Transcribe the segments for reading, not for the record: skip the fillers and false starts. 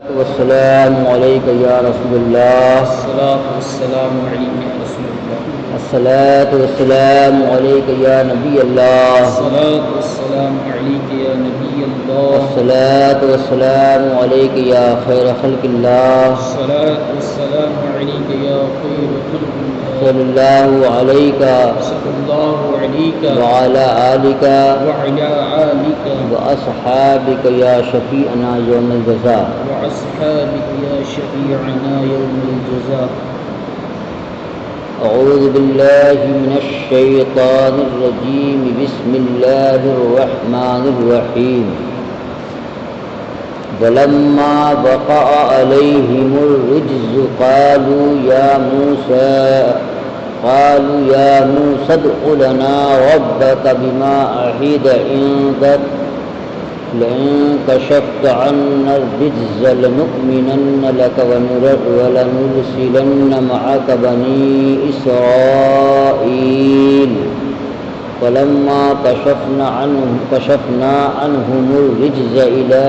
والسلام عليك يا رسول الله. الصلاة والسلام عليك يا رسول الله. الصلاة والسلام عليك يا نبي الله. الصلاة والسلام عليك يا نبي الله. الصلاة والسلام عليك يا خير خلق الله. الصلاة والسلام عليك يا خير خلق الله. صلى الله عليك صلى الله عليك وعلى آلك وعلى آلك وأصحابك يا شفيعنا يوم الجزاء. وأصحابك يا شفيعنا يوم الجزاء. أعوذ بالله من الشيطان الرجيم. بسم الله الرحمن الرحيم. ولما وقع عليهم الرجز قالوا يا موسى ادع لنا ربك بما عهد عندك لئن كشفت عنا الرجز لنؤمنن لك ولنرسلن معك بني إسرائيل فلما كشفنا عنهم الرجز إلى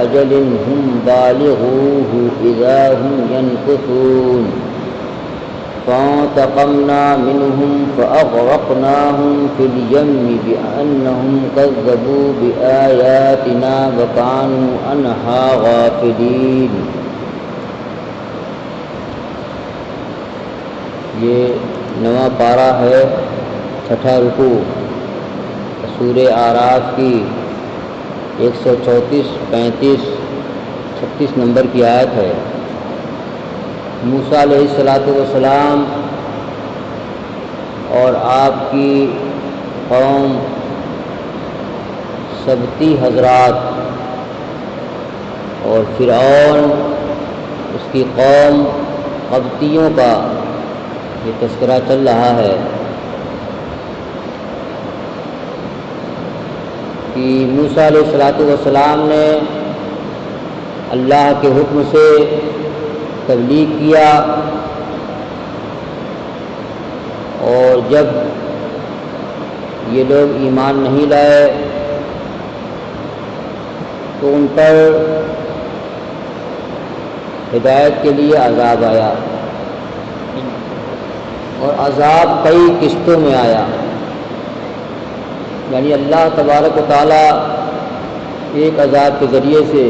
أجل هم بالغوه إذا هم ينكثون فانتقمنا منهم فأغرقناهم في اليم بأنهم كذبوا بآياتنا وكانوا عنها غافلين. یہ نواں پارہ ہے، چھٹا رکوع، سورہ اعراف کی 134، 35، 36 نمبر کی آیت ہے۔ موسیٰ علیہ السلام اور آپ کی قوم سبتی حضرات اور فرعون اس کی قوم قبطیوں کا یہ تذکرہ چل رہا ہے کہ موسیٰ علیہ السلام نے اللہ کے حکم سے تبلیغ کیا، اور جب یہ لوگ ایمان نہیں لائے تو ان پر ہدایت کے لیے عذاب آیا، اور عذاب کئی قسطوں میں آیا، یعنی اللہ تبارک و تعالی ایک عذاب کے ذریعے سے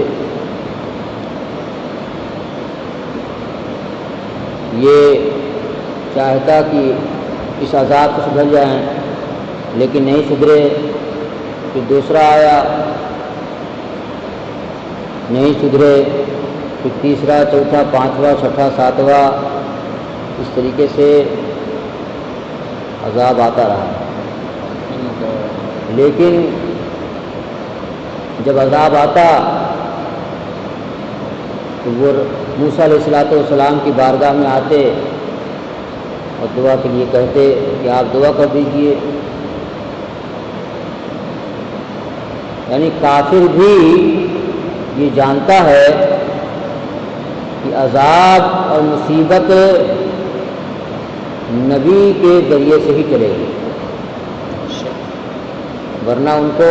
یہ چاہتا کہ اس عذاب سے سدھر جائیں، لیکن نہیں سدھرے، پھر دوسرا آیا، نہیں سدھرے، پھر تیسرا، چوتھا، پانچواں، چھٹا، ساتواں، اس طریقے سے عذاب آتا رہا۔ لیکن جب عذاب آتا تو وہ موسیٰ علیہ السلام کی بارگاہ میں آتے اور دعا کے لیے کہتے کہ آپ دعا کر دیجئے۔ یعنی کافر بھی یہ جانتا ہے کہ عذاب اور مصیبت نبی کے ذریعے سے ہی چلے گی، ورنہ ان کو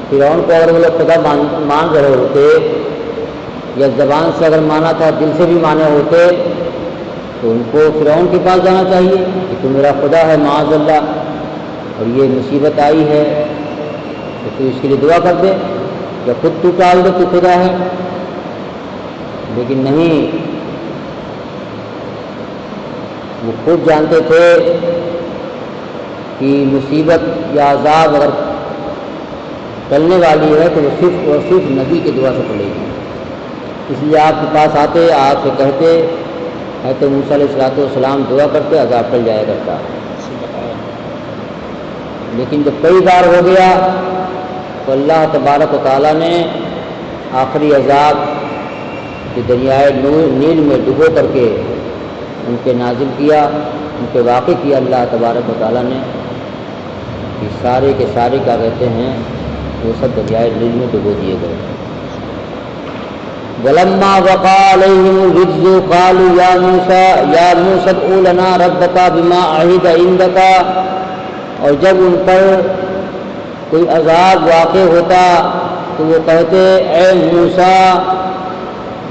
فرعون کو اگر وہ لوگ خدا مان رہے ہوتے یا زبان سے اگر مانا تھا، دل سے بھی مانے ہوتے، تو ان کو فرعون کے پاس جانا چاہیے کہ تو میرا خدا ہے معاذ اللہ، اور یہ مصیبت آئی ہے تو تو اس کے لیے دعا کر دے یا خود تو ٹال دے، تو خدا ہے۔ لیکن نہیں، وہ خود جانتے تھے کہ مصیبت یا عذاب اگر ٹلنے والی ہے تو وہ صرف اور صرف نبی کے دعا سے ٹلے گی۔ اس لیے آپ کے پاس آتے، آپ سے کہتے ہے تو موسیٰ علیہ السلام دعا کرتے، عذاب ٹل جایا کرتا۔ لیکن جب کئی بار ہو گیا تو اللہ تبارک و تعالیٰ نے آخری عذاب کہ دریائے نیل میں ڈبو کر کے ان کے نازل کیا، ان پہ واقع کیا اللہ تبارک و تعالیٰ نے، کہ سارے کے سارے کیا کہتے ہیں وہ سب دریائے نیل میں ڈبو دیے گئے۔ وَلَمَّا وَقَعَ عَلَيْهِمُ الرِّجْزُ قَالُوا يَا مُوسَى ادْعُ لَنَا رَبَّكَ بِمَا عَهِدَ عِندَكَ، اور جب ان پر کوئی عذاب واقع ہوتا تو وہ کہتے اے موسیٰ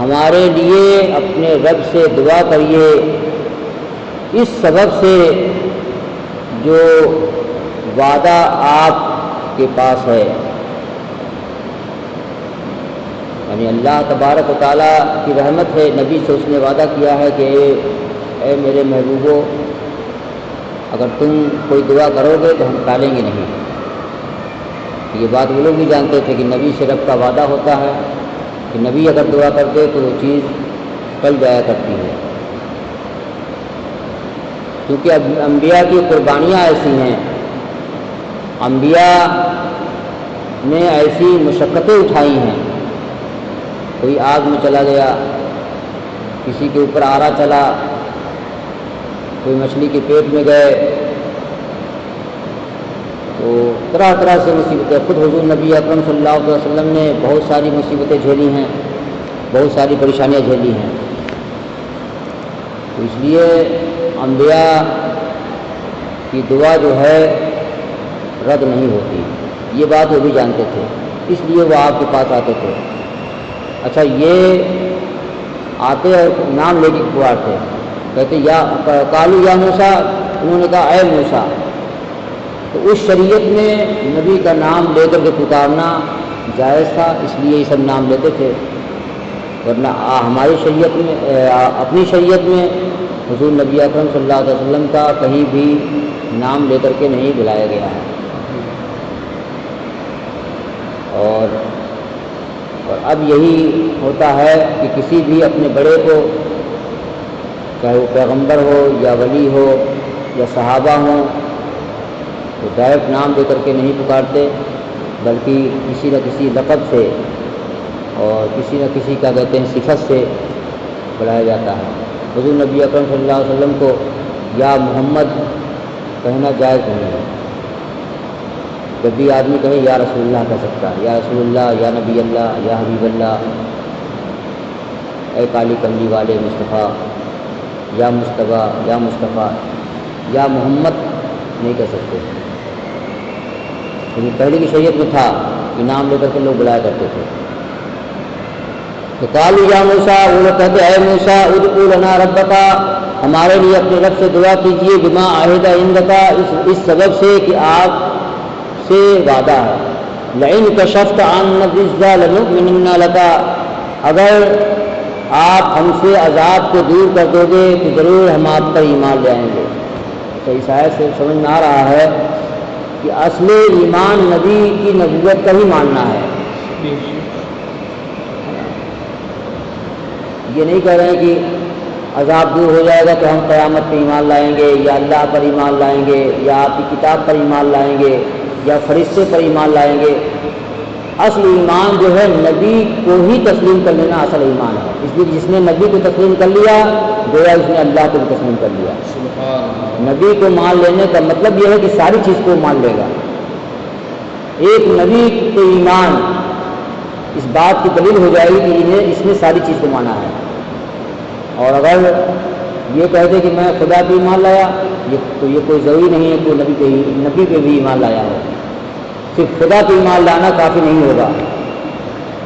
ہمارے لیے اپنے رب سے دعا کریے اس سبب سے جو وعدہ آپ کے پاس ہے، یعنی اللہ تبارک و تعالیٰ کی رحمت ہے، نبی سے اس نے وعدہ کیا ہے کہ اے میرے محبوبو، اگر تم کوئی دعا کرو گے تو ہم ٹالیں گے نہیں۔ یہ بات وہ لوگ بھی جانتے تھے کہ نبی سے رب کا وعدہ ہوتا ہے کہ نبی اگر دعا کرتے تو وہ چیز ٹل جایا کرتی ہے، کیونکہ اب انبیاء کی قربانیاں ایسی ہیں، انبیاء نے ایسی مشقتیں اٹھائی ہیں، کوئی آگ میں چلا گیا، کسی کے اوپر آرا چلا، کوئی مچھلی کے پیٹ میں گئے، تو طرح طرح سے مصیبتیں، خود حضور نبی اکرم صلی اللہ علیہ وسلم نے بہت ساری مصیبتیں جھیلی ہیں، بہت ساری پریشانیاں جھیلی ہیں۔ تو اس لیے انبیاء کی دعا جو ہے رد نہیں ہوتی، یہ بات وہ بھی جانتے تھے، اس لیے وہ آپ کے پاس آتے تھے۔ اچھا، یہ آتے اور نام لے کے پکارتے، کہتے یا قالوا یا موسیٰ، انہوں نے کہا اے موسیٰ۔ تو اس شریعت میں نبی کا نام لے کر کے پکارنا جائز تھا، اس لیے یہ سب نام لیتے تھے، ورنہ ہماری شریعت میں، اپنی شریعت میں حضور نبی اکرم صلی اللہ علیہ وسلم کا کہیں بھی نام لے کر کے نہیں بلایا گیا ہے۔ اور اب یہی ہوتا ہے کہ کسی بھی اپنے بڑے کو، چاہے وہ پیغمبر ہو یا ولی ہو یا صحابہ ہوں، تو ڈائریکٹ نام دے کر کے نہیں پکارتے، بلکہ کسی نہ کسی لقب سے اور کسی نہ کسی کا کہتے ہیں صفت سے بلایا جاتا ہے۔ حضور نبی اکرم صلی اللہ علیہ وسلم کو یا محمد کہنا جائز نہیں ہے، جب بھی آدمی کہے یا رسول اللہ کہہ سکتا ہے، یا رسول اللہ، یا نبی اللہ، یا حبیب اللہ، اے کالی کملی والے مصطفیٰ، یا مصطفیٰ، یا مصطفیٰ، یا محمد نہیں کہہ سکتے، لیکن پہلے کی شریعت میں تھا کہ نام لے کر کے لوگ بلایا کرتے تھے۔ تو قالوا یا موسیٰ، وہ لوگ کہتے اے موسیٰ ادعو لنا ربک، ہمارے لیے اپنے رب سے دعا کیجیے، بما عہد عندک، اس سبب سے کہ آپ سے وعدہ ہے، لئن کشفت عنا الرجز لنؤمنن لک، اگر آپ ہم سے عذاب کو دور کر دو گے تو ضرور ہم آپ پر ایمان لے آئیں گے۔ تو اس آیت سے سمجھ میں آ رہا ہے کہ اصل ایمان نبی کی نبوت کا ہی ماننا ہے، یہ نہیں کہہ رہے ہیں کہ عذاب دور ہو جائے گا تو ہم قیامت پہ ایمان لائیں گے، یا اللہ پر ایمان لائیں گے، یا آپ کی کتاب پر ایمان لائیں گے، یا فرشتے پر ایمان لائیں گے۔ اصل ایمان جو ہے نبی کو ہی تسلیم کر لینا اصل ایمان ہے، اس لیے جس نے نبی کو تسلیم کر لیا گویا اس نے اللہ کو بھی تسلیم کر لیا۔ نبی کو مان لینے کا مطلب یہ ہے کہ ساری چیز کو مان لے گا۔ ایک نبی کے ایمان اس بات کی دلیل ہو جائے گی کہ اس نے ساری چیز کو مانا ہے، اور اگر یہ کہہ دے کہ میں خدا پہ ایمان لایا، تو یہ کوئی ضروری نہیں ہے کہ نبی پہ بھی ایمان لایا ہے، صرف خدا پہ ایمان لانا کافی نہیں ہوگا،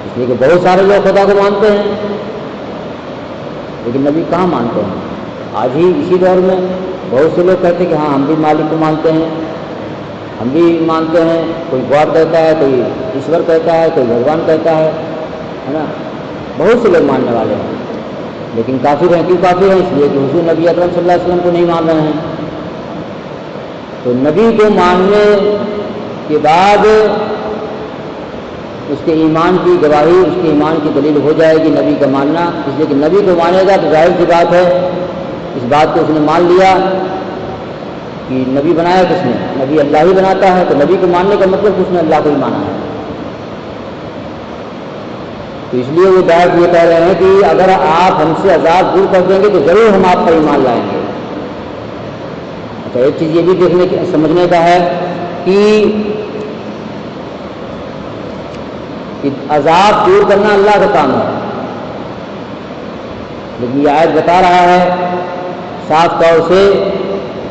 اس لیے کہ بہت سارے لوگ خدا کو مانتے ہیں لیکن نبی کہاں مانتے ہیں۔ آج ہی اسی دور میں بہت سے لوگ کہتے ہیں کہ ہاں ہم بھی مالک کو مانتے ہیں، ہم بھی مانتے ہیں، کوئی گاڈ کہتا ہے، کوئی ایشور کہتا ہے، کوئی بھگوان کہتا ہے نا، بہت سے لوگ ماننے والے ہیں، لیکن کافر ہیں۔ کیوں کافر ہیں؟ اس لیے کہ حضور نبی اکرم صلی اللہ علیہ وسلم کو نہیں مان رہے ہیں۔ تو نبی کو ماننے کے بعد اس کے ایمان کی گواہی، اس کے ایمان کی دلیل ہو جائے گی نبی کا ماننا، اس لیے کہ نبی کو مانے گا تو ظاہر سی بات ہے اس بات کو اس نے مان لیا کہ نبی بنایا کس نے؟ نبی اللہ ہی بناتا ہے، تو نبی کو ماننے کا مطلب اس نے اللہ کو ہی مانا ہے۔ تو اس لیے وہ ڈائریکٹ یہ کہہ رہے ہیں کہ اگر آپ ہم سے عذاب دور کر دیں گے تو ضرور ہم آپ پر ایمان لائیں گے۔ اچھا، ایک چیز یہ بھی دیکھنے کی سمجھنے کا ہے کہ عذاب دور کرنا اللہ کا کام ہے، لیکن یہ آیت بتا رہا ہے صاف طور سے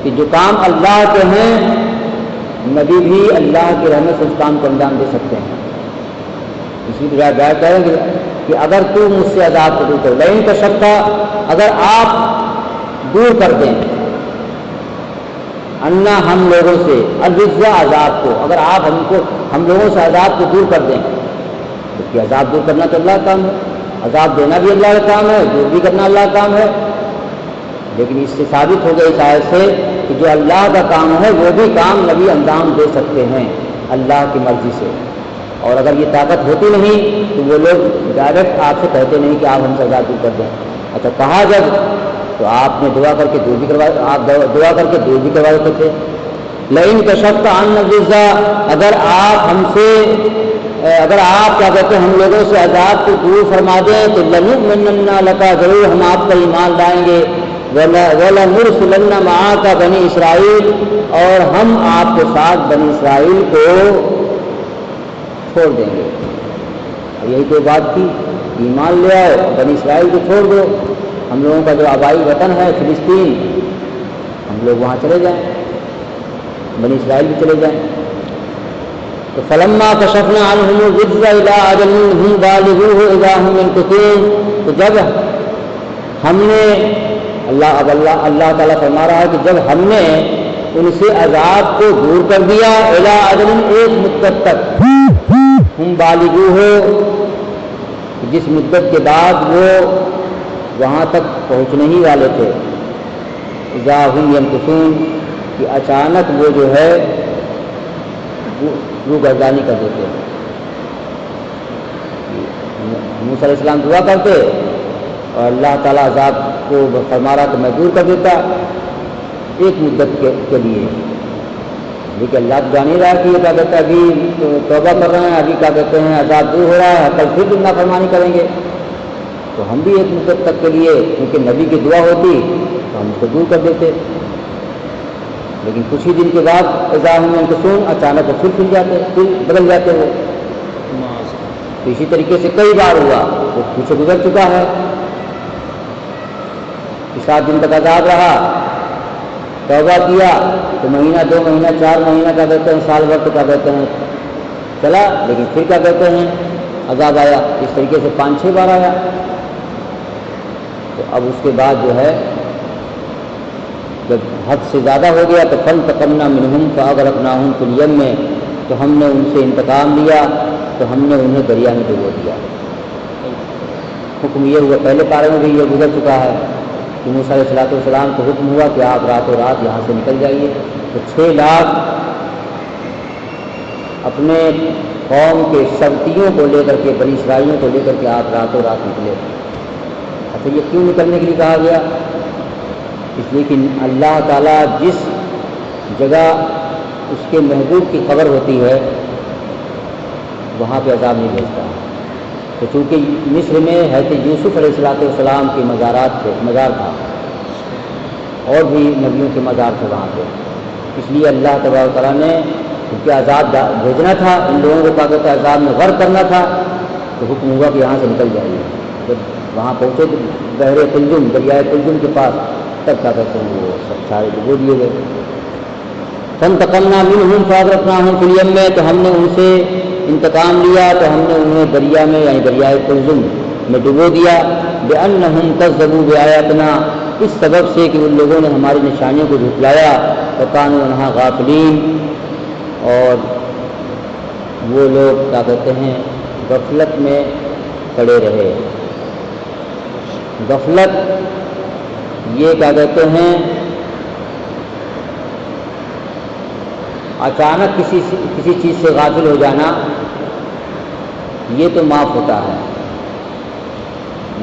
کہ جو کام اللہ کے ہیں نبی بھی اللہ کی رحمت سے اس کام کو انجام دے سکتے ہیں۔ اسی طرح کہیں کہ کہ اگر تو مجھ سے عذاب کو دور کرو، لئن کشفت، اگر آپ دور کر دیں، انا ہم لوگوں سے، الرجز عذاب کو، اگر آپ ہم لوگوں سے عذاب کو دور کر دیں، کیونکہ عذاب دور کرنا تو اللہ کا کام ہے، عذاب دینا بھی اللہ کا کام ہے، دور بھی کرنا اللہ کا کام ہے، لیکن اس سے ثابت ہو گیا اس آیت سے کہ جو اللہ کا کام ہے وہ بھی کام نبی انجام دے سکتے ہیں اللہ کی مرضی سے، اور اگر یہ طاقت ہوتی نہیں تو وہ لوگ ڈائریکٹ آپ سے کہتے نہیں کہ آپ ہم سے عذاب دور کر دیں۔ اچھا کہا جب تو آپ نے دعا کر کے دور بھی کروا، آپ دعا کر کے دور بھی کروا دیتے تھے۔ لئن کشفت عنا الرجز، اگر آپ کیا کہتے ہیں ہم لوگوں سے عذاب کو دور فرما دیں تو لنؤمنن لک، ضرور ہم آپ پر ایمان لائیں گے، وَلَنُرْسِلَنَّ مَعَكَ بنی اسرائیل، اور ہم آپ کے ساتھ بنی اسرائیل کو چھوڑ دیں گے۔ یہی تو بات تھی، ایمان لے آؤ، بنی اسرائیل کو چھوڑ دو، ہم لوگوں کا جو آبائی وطن ہے فلسطین، ہم لوگ وہاں چلے جائیں، بنی اسرائیل بھی چلے جائیں۔ تو فلما کشفنا عنہم الرجز الی اجل هم بالغوه اذا هم ينكثون، تو جب ہم نے اللہ تعالیٰ فرما رہا ہے کہ جب ہم نے ان سے عذاب کو دور کر دیا، الی اجل ایک مدت تک، ہم بالغوه جس مدت کے بعد وہ وہاں تک پہنچنے ہی والے تھے، اذا هم ينكثون کہ اچانک وہ جو ہے روگردانی کر دیتے ہیں۔ موسیٰ علیہ السلام دعا کرتے اور اللہ تعالیٰ عذاب کو فرما رہا تو میں دور کر دیتا ایک مدت کے لیے، لیکن اللہ تو جان ہی رہا کہ یہ کیا کہتے ہیں ابھی توبہ کر رہے ہیں، ابھی کیا کہتے ہیں عذاب دور ہو رہا ہے، کل پھر نافرمانی کریں گے، تو ہم بھی ایک مدت تک کے لیے، کیونکہ نبی کی دعا ہوتی تو ہم اس کو دور کر دیتے، لیکن کچھ ہی دن کے بعد اذا هم ينكثون اچانک پھر جاتے، پھر بدل جاتے وہ۔ تو اسی طریقے سے کئی بار ہوا، وہ پیچھے گزر چکا ہے کہ 7 دن تک عذاب رہا، توبہ کیا تو مہینہ 2 مہینہ 4 مہینہ کیا کہتے ہیں، سال بھر تو کیا کہتے ہیں چلا، لیکن پھر کیا کہتے ہیں عذاب آیا، اس طریقے سے 5-6 بار آیا۔ تو اب اس کے بعد جو ہے جب حد سے زیادہ ہو گیا تو فانتقمنا منہم فاغرقناہم فی الیم، تو ہم نے ان سے انتقام لیا تو ہم نے انہیں دریا میں ڈبو دیا۔ حکم یہ ہوا، پہلے پارے میں بھی یہ گزر چکا ہے کہ موسیٰ علیہ السلام کو حکم ہوا کہ آپ راتوں رات یہاں سے نکل جائیے، تو 6 لاکھ اپنے قوم کے سبتیوں کو لے کر کے، بنی اسرائیلیوں کو لے کر کے آپ راتوں رات نکلے۔ اچھا یہ کیوں نکلنے کے لیے کہا گیا؟ اس لیے کہ اللہ تعالیٰ جس جگہ اس کے محبوب کی قبر ہوتی ہے وہاں پہ عذاب نہیں بھیجتا، تو چونکہ مصر میں حضرت یوسف علیہ السلام کے مزار تھا، اور بھی نبیوں کے مزار تھے وہاں پہ، اس لیے اللہ تبارک و تعالیٰ نے کیونکہ عذاب بھیجنا تھا، ان لوگوں کو کیا کہتے ہیں عذاب میں غرق کرنا تھا، تو حکم ہوا کہ یہاں سے نکل جائیے۔ جب وہاں پہنچے تو بحر قلزم، دریائے قلزم کے پاس، تب کیا کہتے ہیں وہ سب سارے ڈبو دیے گئے۔ فانتقمنا منہم فاغرقناہم فی الیم، تو ہم نے ان سے انتقام لیا تو ہم نے انہیں دریا میں یعنی دریائے قلزم میں ڈبو دیا، بأنہم کذبوا بآیاتنا، اس سبب سے کہ ان لوگوں نے ہماری نشانیوں کو جھٹلایا، وکانوا عنہا غافلین، اور وہ لوگ کیا کہتے ہیں غفلت میں پڑے رہے۔ غفلت یہ کیا کہتے ہیں اچانک کسی چیز سے غافل ہو جانا، یہ تو معاف ہوتا ہے،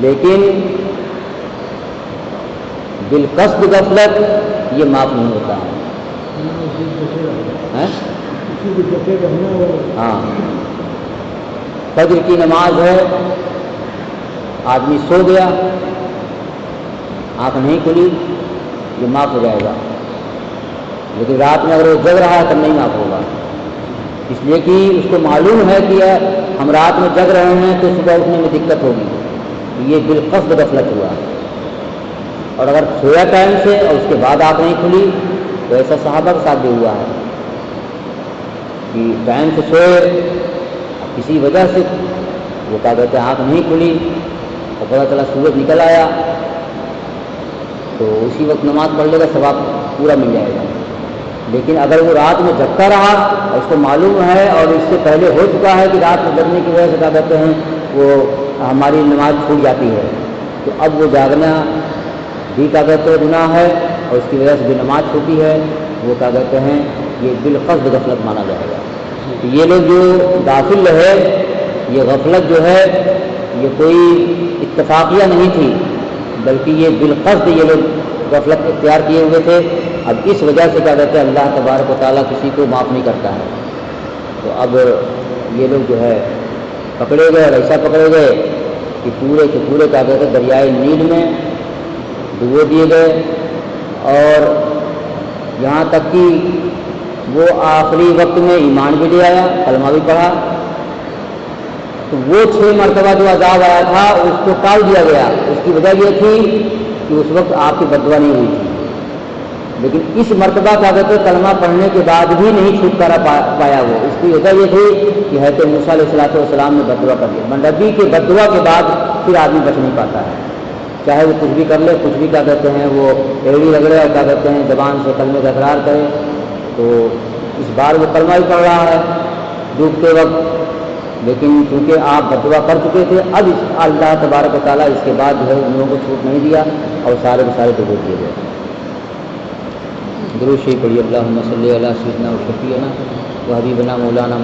لیکن بالقصد غفلت یہ معاف نہیں ہوتا ہے۔ ہاں، فجر کی نماز ہے، آدمی سو گیا، آنکھ نہیں کھلی، یہ معاف ہو جائے گا، لیکن رات میں اگر وہ جگ رہا ہے تب نہیں معاف ہوگا، اس لیے کہ اس کو معلوم ہے کہ ہم رات میں جگ رہے ہیں تو صبح اٹھنے میں دقت ہوگی، یہ بالقصد غفلت ہوا۔ اور اگر سویا ٹائم سے اور اس کے بعد آنکھ نہیں کھلی تو ایسا صحابہ کے ساتھ بھی ہوا ہے کہ ٹائم سے سوئے، کسی وجہ سے وہ کیا کہتے ہیں آنکھ نہیں کھلی اور پتہ چلا سورج نکل آیا تو اسی وقت نماز پڑھ لے گا، ثواب پورا مل جائے گا۔ لیکن اگر وہ رات میں جگتا رہا اور اس کو معلوم ہے اور اس سے پہلے ہو چکا ہے کہ رات میں جگنے کی وجہ سے کیا کہتے ہیں وہ ہماری نماز چھوٹ جاتی ہے، تو اب وہ جاگنا بھی کیا کہتے ہیں گناہ ہے اور اس کی وجہ سے بھی نماز چھوٹی ہے، وہ کیا کہتے ہیں یہ بالقصد غفلت مانا جائے گا۔ تو یہ لوگ جو غافل ہے، یہ غفلت جو ہے یہ کوئی اتفاقیہ نہیں تھی، بلکہ یہ بالقصد یہ لوگ غفلت اختیار کیے ہوئے تھے۔ اب اس وجہ سے کیا کہتے ہیں اللہ تبارک و تعالیٰ کسی کو معاف نہیں کرتا ہے۔ تو اب یہ لوگ جو ہے پکڑے گئے اور ایسا پکڑے گئے کہ پورے کے پورے کیا کہتے ہیں دریائے نیل میں ڈبو دیے گئے، اور یہاں تک کہ وہ آخری وقت میں ایمان بھی لے آیا، کلمہ بھی پڑھا، تو وہ 6 مرتبہ جو عذاب آیا تھا اس کو ٹال دیا گیا۔ اس کی وجہ یہ تھی کہ اس وقت آپ کی بد دعا نہیں ہوئی تھی، لیکن اس مرتبہ کیا کہتے ہیں کلمہ پڑھنے کے بعد بھی نہیں چھٹکارا پایا وہ۔ اس کی وجہ یہ تھی کہ حضرت موسیٰ علیہ السلام نے بد دعا کر دیا۔ نبی کے بد دعا کے بعد پھر آدمی بچ نہیں پاتا ہے، چاہے وہ کچھ بھی کر لے، کچھ بھی کیا کہتے ہیں وہ ایڑی رگڑے اور کیا کہتے ہیں زبان سے کلمے کا اقرار کرے۔ تو اس بار وہ کلمہ ہی پڑھ رہا ہے ڈوبتے وقت، لیکن چونکہ آپ بد دعا کر چکے تھے، اب اللہ تبارک و تعالیٰ اس کے بعد جو ہے ان لوگوں کو چھوٹ نہیں دیا اور سارے کے سارے ڈبو دیے گئے۔ درود شریف پڑھیے، اللہم صلی علی سیدنا و شفیعنا و حبیبنا مولانا